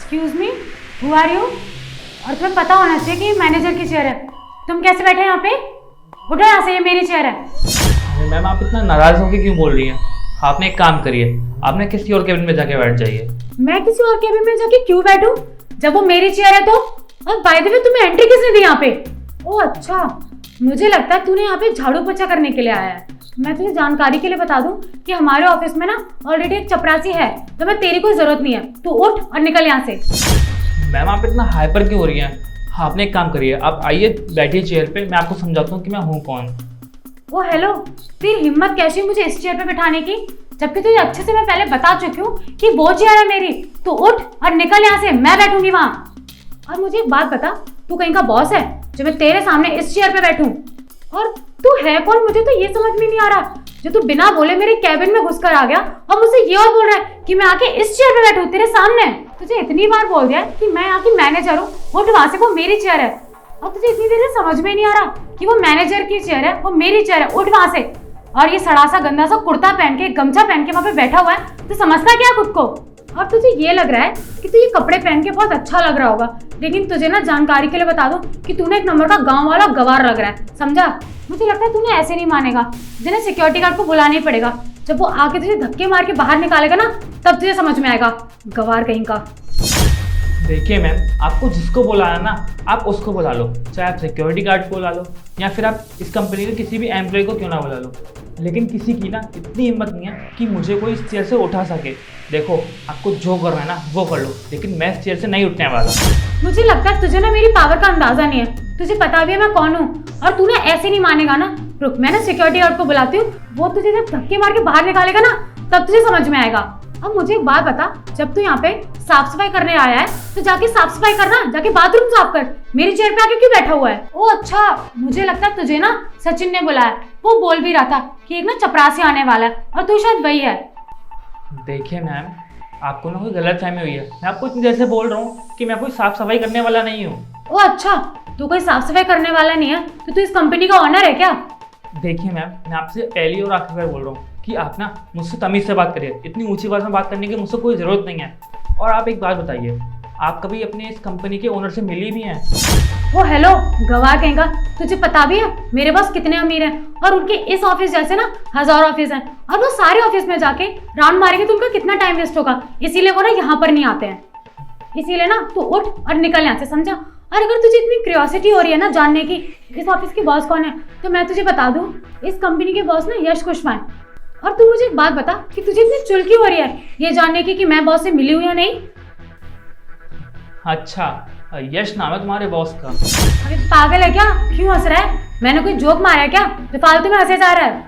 Excuse me, who are you? और तुम्हें पता होना चाहिए कि मैनेजर की चेयर है। तुम कैसे बैठे यहाँ पे? उठो यहाँ से, ये मेरी चेयर है। अरे मैम, आप इतना नाराज होकर क्यों बोल रही हैं? आपने एक काम करिए, आपने किसी और केबिन में जाके बैठ जाइए। मैं किसी और केबिन में जाके क्यों बैठूं जब वो मेरी चेयर है तो? और बाय द वे, तुम्हें एंट्री किसने दी यहाँ पे? ओह अच्छा, मुझे लगता है तूने यहाँ पे झाड़ू पोछा करने के लिए आया है। मैं तुझे जानकारी के लिए बता दूं कि हमारे ऑफिस में ना ऑलरेडी एक चपरासी है, तो मैं तेरी कोई जरूरत नहीं है। तू उठ और निकल यहाँ से। मैम, आप इतना हाइपर क्यों हो रही हैं? आपने एक काम करिए, आप आइए बैठिए चेयर पे, मैं आपको समझाता हूँ कि मैं हूँ कौन। ओ हेलो, तेरी हिम्मत कैसी हुई मुझे इस चेयर पे बिठाने की, जबकि तुझे अच्छे से मैं पहले बता चुकी हूँ कि वो चेयर है मेरी। तू उठ और निकल यहाँ से, मैं बैठूंगी वहाँ। और मुझे एक बात बता, तू कहीं का बॉस है जो मैं तेरे सामने इस चेयर पे बैठूं? और तू है कौन? मुझे तो ये समझ में नहीं आ रहा जो तू बिना बोले मेरे कैबिन में घुसकर आ गया और मुझसे ये और बोल रहा है कि मैं आके इस चेयर पे बैठूं तेरे सामने। तुझे इतनी बार बोल दिया कि मैं यहाँ की मैनेजर हूँ, उठ वहां से, वो मेरी चेयर है। और तुझे इतनी देर से समझ में नहीं आ रहा कि वो मैनेजर की चेयर है, वो मेरी चेयर है, उठ वहां से। और ये सड़ा सा गंदा सा कुर्ता पहन के, गमछा पहन के वहां पे बैठा हुआ है, तो समझता क्या खुद को? और तुझे ये लग रहा है कि तू ये कपड़े पहन के बहुत अच्छा लग रहा होगा, लेकिन तुझे ना जानकारी के लिए बता दूं कि तूने एक नंबर का गांव वाला गवार लग रहा है, समझा? मुझे लगता है तूने ऐसे नहीं मानेगा, जिन्हें सिक्योरिटी गार्ड को बुलाना ही पड़ेगा। जब वो आके तुझे धक्के मार के बाहर निकालेगा ना, तब तुझे समझ में आएगा, गवार कहीं का। देखिए मैम, आपको जिसको बुलाना ना, आप उसको बुला लो, चाहे आप सिक्योरिटी गार्ड को बुला लो या फिर आप इस कंपनी के किसी भी एम्प्लॉय को क्यों ना बुला लो, लेकिन किसी की ना इतनी हिम्मत नहीं है कि मुझे कोई इस चेयर से उठा सके। देखो, आपको जो करना है ना वो कर लो, लेकिन मैं इस चेयर से नहीं उठने वाला। मुझे लगता है तुझे ना मेरी पावर का अंदाजा नहीं है। तुझे पता भी है मैं कौन हूँ, और तू ना ऐसे नहीं मानेगा ना। रुक, मैं ना सिक्योरिटी गार्ड को बुलाती हूँ, वो तुझे जब धक्के मार के बाहर निकालेगा ना, तब तुझे समझ में आएगा। अब मुझे एक बात बता, जब तू यहाँ पे साफ सफाई करने आया है तो जाके साफ सफाई करना, जाके बाथरूम साफ कर। मेरी चेयर पे आके क्यों बैठा हुआ है? ओ अच्छा, मुझे लगता है तुझे ना सचिन ने बुलाया। वो बोल भी रहा था कि एक ना चपरासी आने वाला है, और तू शायद वही है। देखिए मैम, आपको ना कोई गलतफहमी हुई है। मैं आपको इतनी देर से बोल रहा हूँ कि मैं कोई साफ सफाई करने वाला नहीं हूँ। ओ अच्छा, तू कोई साफ सफाई करने वाला नहीं है तो तू इस कंपनी का ऑनर है क्या? देखिए मैम, मैं आपसे पहली और आखिरी बार बोल रहा हूँ कि आप ना मुझसे तमीज़ से बात करिए। इतनी ऊंची आवाज़ में बात करने की मुझसे कोई ज़रूरत नहीं है। और आप एक बात बताइए, आप कभी अपने इस कंपनी के ओनर से मिली भी हैं? ओ हेलो, गवार कहेगा, तुझे पता भी है मेरे बॉस कितने अमीर हैं, और उनके इस ऑफिस जैसे ना हजारों ऑफिस हैं, और वो सारे ऑफिस में जाके राउंड मारेंगे तो उनका कितना टाइम वेस्ट होगा। इसीलिए वो ना यहाँ पर नहीं आते हैं। इसीलिए ना तू उठ और निकल यहाँ से, समझा? और अगर तुझे इतनी क्यूरियोसिटी हो रही है ना जानने की इस ऑफिस के बॉस कौन है, तो मैं तुझे बता दूं, इस कंपनी के बॉस ना यश कुशवाहा है। और तू मुझे एक बात बता कि तुझे इतनी चुल क्यों हो रही है ये जानने की कि मैं बॉस से मिली हूं या नहीं? अच्छा, यश नाम है तुम्हारे बॉस का? अरे पागल है क्या? क्यों हंस रहा है? मैंने कोई जोक मारा है क्या जो फालतू में हंसे जा रहा है?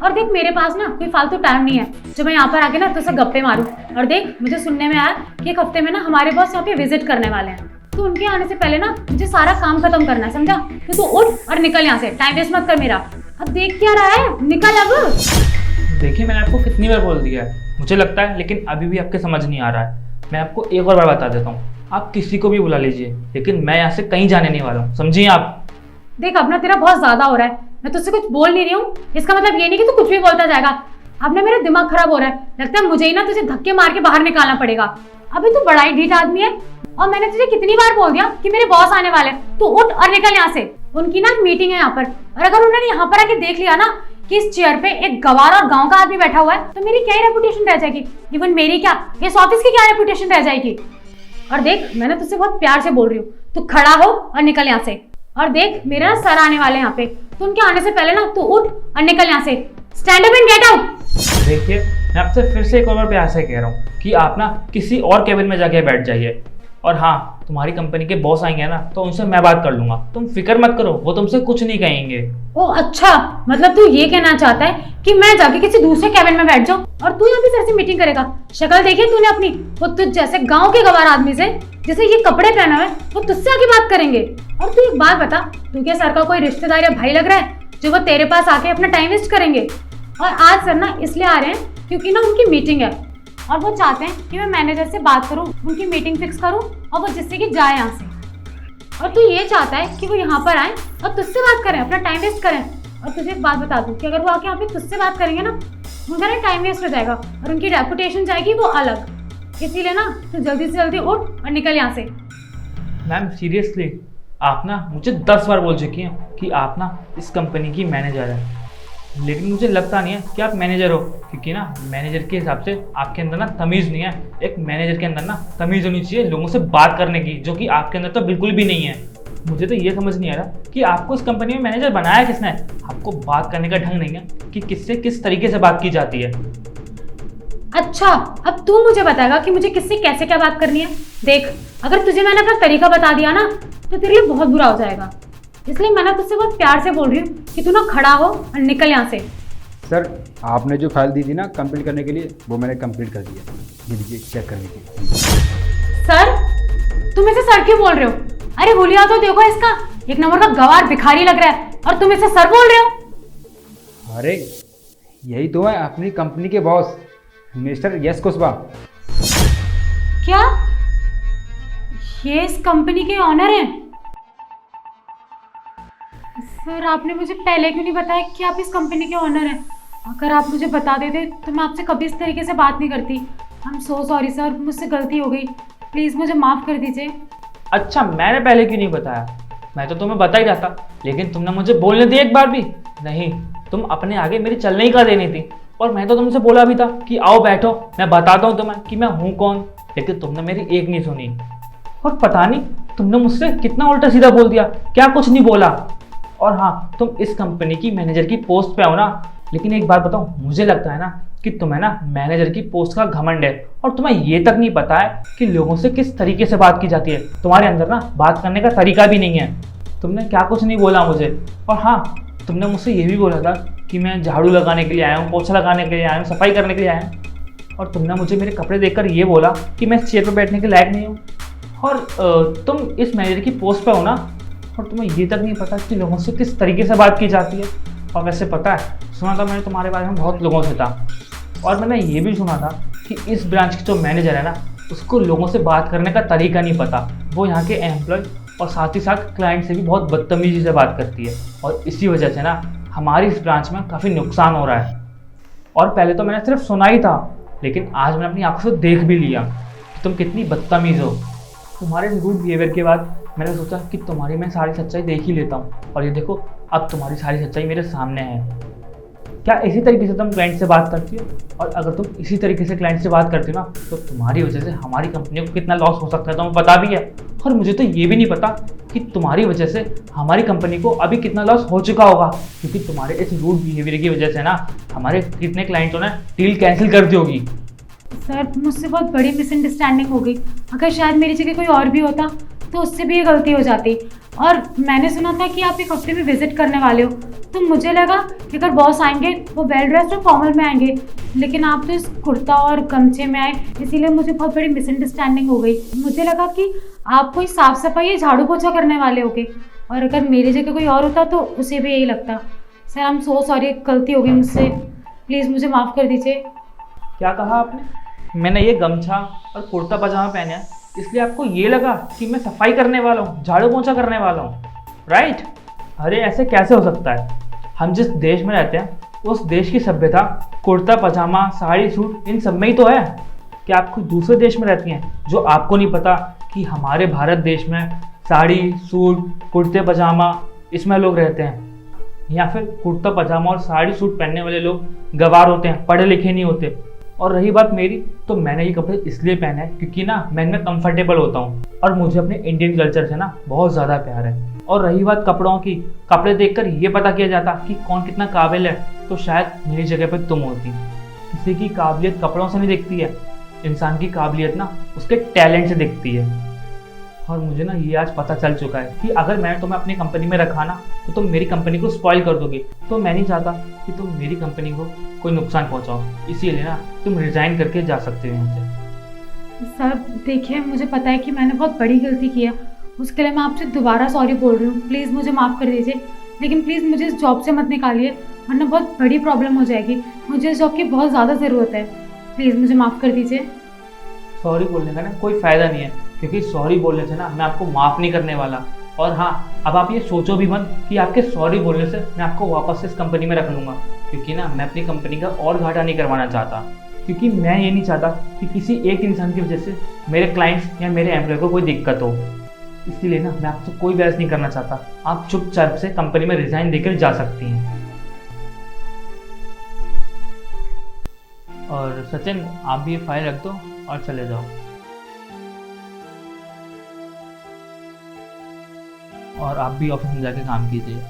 और देख, मेरे पास ना कोई फालतू टाइम नहीं है जो मैं यहाँ पर आके ना तुझसे गप्पे मारूं। और देख, मुझे सुनने में आया कि एक हफ्ते में ना हमारे बॉस यहाँ पे विजिट करने वाले हैं, तो उनके आने से पहले ना मुझे सारा काम खत्म करना है, समझा? तो तू उठ और निकल यहाँ से, टाइम वेस्ट मत कर मेरा। अब देख क्या रहा है, निकल अब। देखिए, मैंने आपको कितनी बार बोल दिया है, मुझे लगता है, लेकिन अभी भी आपके समझ नहीं आ रहा है। मैं आपको एक और बार बता देता हूँ, आप किसी को भी बुला लीजिए, लेकिन मैं यहाँ से कहीं जाने नहीं वाला हूँ, समझिए आप? देख, अपना तेरा बहुत ज्यादा हो रहा है। मैं तुझसे कुछ बोल नहीं रही हूँ, इसका मतलब ये नहीं कि तू कुछ भी बोलता जाएगा। अब ना मेरा दिमाग खराब हो रहा है, लगता है मुझे ही ना तुझे धक्के मार के बाहर निकालना पड़ेगा। अभी तू बड़ा ही ढीठ आदमी है, और मैंने तुझे कितनी बार बोल दिया कि मेरे बॉस आने वाले हैं, तू उठ और निकल यहाँ से। उनकी ना मीटिंग है यहाँ पर, और अगर उन्होंने यहाँ पर आके देख लिया ना कि इस चेयर पे एक गवार और गांव का आदमी बैठा हुआ है, तो मेरी क्या ही रेपुटेशन रह जाएगी? इवन मेरी क्या, इस ऑफिस की क्या रेपुटेशन रह जाएगी? और देख, मैंने तुझसे बहुत प्यार से बोल रही हूँ, तू खड़ा हो और निकल यहाँ से। और देख, मेरे ना सर आने वाले हैं यहाँ पे, तो उनके आने से पहले ना तू उठ और निकल यहाँ से। Stand up and get out. देखिए, मैं आपसे फिर से एक और बार प्यार से कह रहा हूँ कि आप ना किसी और केबिन में जाके बैठ जाइए। और हाँ, तुम्हारी कंपनी के बॉस आएंगे ना, तो उनसे मैं बात कर लूंगा, तुम फिक्र मत करो, वो तुमसे कुछ नहीं कहेंगे। ओ अच्छा, मतलब तू ये कहना चाहता है कि मैं जाके किसी दूसरे कैबिन में बैठ जाऊं और तू यहाँ पे सर से मीटिंग करेगा? शक्ल देखी तूने अपनी? वो तुझ जैसे गांव के गवार आदमी से जिसे ये कपड़े पहना हुआ है, वो तुझसे आके बात करेंगे? और तू एक बात बता, तू क्या सर का कोई रिश्तेदार या भाई लग रहा है जो वो तेरे पास आके अपना टाइम वेस्ट करेंगे? और आज सर ना इसलिए आ रहे हैं क्योंकि ना उनकी मीटिंग है, और वो चाहते हैं कि मैं मैनेजर से बात करूं, उनकी मीटिंग फिक्स करूं, और वो जिससे कि जाए यहाँ से। और तू ये चाहता है कि वो यहाँ पर आए और तुझसे बात करें, अपना टाइम वेस्ट करें। और तुझे एक बात बता दूं कि अगर वो आके यहाँ पे तुझसे बात करेंगे ना, उनका ना टाइम वेस्ट हो जाएगा और उनकी रेपुटेशन जाएगी वो अलग। इसीलिए ना तू जल्दी से जल्दी उठ और निकल यहाँ से। मैम सीरियसली आप ना मुझे 10 बार बोल चुकी हैं कि आप ना इस कंपनी की मैनेजर हैं, लेकिन मुझे लगता नहीं है कि आप मैनेजर हो, क्योंकि ना मैनेजर के हिसाब से आपके अंदर ना तमीज़ नहीं है। एक मैनेजर के अंदर ना तमीज़ होनी चाहिए लोगों से बात करने की, जो कि आपके अंदर तो बिल्कुल भी नहीं है। मुझे तो ये समझ नहीं आ रहा कि आपको इस कंपनी में मैनेजर बनाया किसने। आपको बात करने का ढंग नहीं है कि किससे किस तरीके से बात की जाती है। अच्छा, अब तू मुझे बताएगा कि मुझे किससे कैसे क्या बात करनी है। देख, अगर तुझे मैंने अपना तरीका बता दिया ना तो तेरे लिए बहुत बुरा हो जाएगा, इसलिए मैं ना तुझसे बहुत प्यार से बोल रही हूँ कि तू ना खड़ा हो और निकल यहाँ से। सर आपने जो फाइल दी थी ना कंप्लीट करने के लिए, वो मैंने कंप्लीट कर दिया। ये देखिए चेक करने की। सर, तुम इसे सर क्यों बोल रहे हो? अरे हुलिया तो देखो इसका, एक नंबर का गवार भिखारी लग रहा है और तुम इसे सर बोल रहे हो। अरे यही तो है अपनी कंपनी के बॉस मिस्टर यश कुशवाहा। क्या ये इस कंपनी के ऑनर हैं? सर आपने मुझे पहले क्यों नहीं बताया कि आप इस कंपनी के ऑनर हैं? अगर आप मुझे बता देते तो मैं आपसे कभी इस तरीके से बात नहीं करती। I am so sorry sir, मुझसे गलती हो गई, प्लीज़ मुझे माफ़ कर दीजिए। अच्छा, मैंने पहले क्यों नहीं बताया? मैं तो तुम्हें बता ही रहा था, लेकिन तुमने मुझे बोलने दिया एक बार भी नहीं। तुम अपने आगे मेरी चलने ही कर देनी थी, और मैं तो तुमसे बोला भी था कि आओ बैठो, मैं बताता हूँ तुम्हें कि मैं हूँ कौन, लेकिन तुमने मेरी एक नहीं सुनी। और पता नहीं तुमने मुझसे कितना उल्टा सीधा बोल दिया, क्या कुछ नहीं बोला। और हाँ, तुम इस कंपनी की मैनेजर की पोस्ट पे हो ना, लेकिन एक बात बताओ, मुझे लगता है ना कि तुम्हें ना मैनेजर की पोस्ट का घमंड है, और तुम्हें ये तक नहीं पता है कि लोगों से किस तरीके से बात की जाती है। तुम्हारे अंदर ना बात करने का तरीका भी नहीं है। तुमने क्या कुछ नहीं बोला मुझे। और हाँ, तुमने मुझसे ये भी बोला था कि मैं झाड़ू लगाने के लिए आया हूँ, पोछा लगाने के लिए आया हूँ, सफाई करने के लिए आया हूँ, और तुमने मुझे मेरे कपड़े देखकर ये बोला कि मैं इस चेयर पर बैठने के लायक नहीं हूँ। और तुम इस मैनेजर की पोस्ट पर हो ना, और तुम्हें ये तक नहीं पता कि लोगों से किस तरीके से बात की जाती है। और वैसे पता है, सुना था मैंने तुम्हारे बारे में बहुत लोगों से था, और मैंने ये भी सुना था कि इस ब्रांच की जो मैनेजर है ना, उसको लोगों से बात करने का तरीका नहीं पता। वो यहाँ के एम्प्लॉय और साथ ही साथ क्लाइंट से भी बहुत बदतमीजी से बात करती है, और इसी वजह से ना हमारी इस ब्रांच में काफ़ी नुकसान हो रहा है। और पहले तो मैंने सिर्फ सुना ही था, लेकिन आज मैंने अपनी आंखों से देख भी लिया कि तुम कितनी बदतमीज़ हो। तुम्हारे रूड बिहेवियर के बाद मैंने सोचा कि तुम्हारी मैं सारी सच्चाई देख ही लेता हूँ, और ये देखो अब तुम्हारी सारी सच्चाई मेरे सामने है। क्या इसी तरीके से तुम क्लाइंट से बात करती हो? और अगर तुम इसी तरीके से क्लाइंट से बात करती हो ना, तो तुम्हारी वजह से हमारी कंपनी को कितना लॉस हो सकता है तुम्हें पता भी है। और मुझे तो ये भी नहीं पता कि तुम्हारी वजह से हमारी कंपनी को अभी कितना लॉस हो चुका होगा, क्योंकि तुम्हारे इस रूड बिहेवियर की वजह से ना हमारे कितने क्लाइंटों ने डील कैंसिल कर दी होगी। सर मुझसे बहुत बड़ी मिसअंडरस्टैंडिंग हो गई, अगर शायद मेरी जगह कोई और भी होता तो उससे भी ये गलती हो जाती। और मैंने सुना था कि आप एक हफ्ते में विजिट करने वाले हो, तो मुझे लगा कि अगर बॉस आएंगे वो वेल ड्रेस्ड और फॉर्मल में आएंगे, लेकिन आप तो इस कुर्ता और गमछे में आए, इसीलिए मुझे बहुत बड़ी मिसअंडरस्टैंडिंग हो गई। मुझे लगा कि आप कोई साफ़ सफाई या झाड़ू पोछा करने वाले होगे, और अगर मेरी जगह कोई और होता तो उसे भी यही लगता। Sir I am so sorry, गलती हो गई मुझसे, प्लीज़ मुझे माफ़ कर दीजिए। क्या कहा आपने? मैंने ये गमछा और कुर्ता पजामा पहना है, इसलिए आपको ये लगा कि मैं सफाई करने वाला हूँ, झाड़ू पोछा करने वाला हूँ, राइट? अरे ऐसे कैसे हो सकता है? हम जिस देश में रहते हैं उस देश की सभ्यता कुर्ता पजामा साड़ी सूट इन सब में ही तो है। क्या आप कोई दूसरे देश में रहती हैं जो आपको नहीं पता कि हमारे भारत देश में साड़ी सूट कुर्ते पजामा इसमें लोग रहते हैं? या फिर कुर्ता पजामा और साड़ी सूट पहनने वाले लोग गवार होते हैं, पढ़े लिखे नहीं होते। और रही बात मेरी, तो मैंने ये कपड़े इसलिए पहने हैं क्योंकि ना मैं इनमें कंफर्टेबल होता हूँ, और मुझे अपने इंडियन कल्चर से ना बहुत ज़्यादा प्यार है। और रही बात कपड़ों की, कपड़े देखकर ये पता किया जाता कि कौन कितना काबिल है, तो शायद मेरी जगह पर तुम होती। किसी की काबिलियत कपड़ों से नहीं दिखती है, इंसान की काबिलियत ना उसके टैलेंट से दिखती है। और मुझे ना ये आज पता चल चुका है कि अगर मैंने तुम्हें अपनी कंपनी में रखा ना, तो तुम मेरी कंपनी को स्पॉइल कर दोगे। तो मैं नहीं चाहता कि तुम मेरी कंपनी को कोई नुकसान पहुंचाओ, इसीलिए ना तुम रिजाइन करके जा सकते हो यहाँ से। सर देखिए, मुझे पता है कि मैंने बहुत बड़ी गलती की है, उसके लिए मैं आपसे दोबारा सॉरी बोल रही हूँ, प्लीज़ मुझे माफ़ कर दीजिए। लेकिन प्लीज़ मुझे इस जॉब से मत निकालिए, वरना बहुत बड़ी प्रॉब्लम हो जाएगी। मुझे इस जॉब की बहुत ज़्यादा ज़रूरत है, प्लीज़ मुझे माफ़ कर दीजिए। सॉरी बोलने का ना कोई फ़ायदा नहीं है, क्योंकि सॉरी बोलने से ना मैं आपको माफ़ नहीं करने वाला। और हाँ, अब आप ये सोचो भी मत कि आपके सॉरी बोलने से मैं आपको वापस से इस कंपनी में रख लूँगा, क्योंकि ना मैं अपनी कंपनी का और घाटा नहीं करवाना चाहता। क्योंकि मैं ये नहीं चाहता कि किसी एक इंसान की वजह से मेरे क्लाइंट्स या मेरे एम्प्लॉय को कोई दिक्कत हो। इसीलिए ना मैं आपसे कोई बहस नहीं करना चाहता, आप चुपचाप से कंपनी में रिजाइन देकर जा सकती हैं। और सचिन, आप भी ये फाइल रख दो और चले जाओ। और आप भी ऑफिस में जाके काम कीजिए।